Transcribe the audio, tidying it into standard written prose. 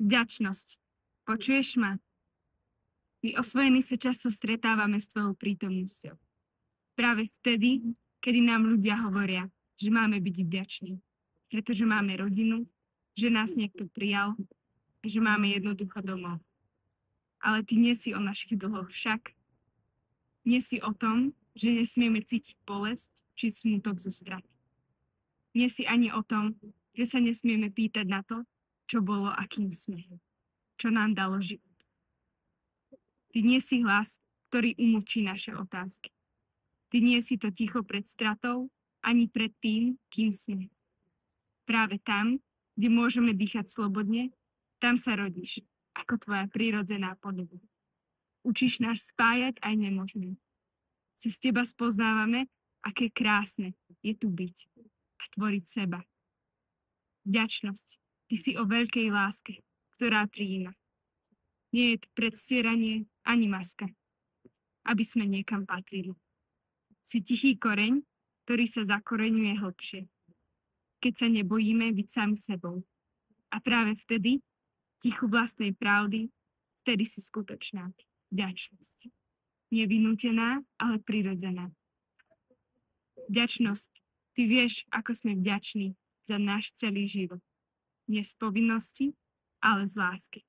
Vďačnosť. Počuješ ma? My osvojení sa často stretávame s tvojou prítomnosťou. Práve vtedy, kedy nám ľudia hovoria, že máme byť vďační. Pretože máme rodinu, že nás niekto prijal a že máme jednoducho domov. Ale ty nie si o našich dlhoch však. Nie si o tom, že nesmieme cítiť bolesť či smutok zo straty. Nie si ani o tom, že sa nesmieme pýtať na to, čo bolo a kým sme. Čo nám dalo život. Ty nie si hlas, ktorý umlčí naše otázky. Ty nie si to ticho pred stratou, ani pred tým, kým sme. Práve tam, kde môžeme dýchať slobodne, tam sa rodíš, ako tvoja prirodzená podoba. Učíš nás spájať aj nemožné. Cez teba spoznávame, aké krásne je tu byť a tvoriť seba. Vďačnosť. Ty si o veľkej láske, ktorá prijíma. Nie je to predstieranie ani maska, aby sme niekam patrili. Si tichý koreň, ktorý sa zakoreňuje hlbšie. Keď sa nebojíme byť sami sebou. A práve vtedy, tichu vlastnej pravdy, vtedy si skutočná vďačnosť. Nevinútená, ale prirodzená. Vďačnosť. Ty vieš, ako sme vďační za náš celý život. Nie z povinnosti, ale z lásky.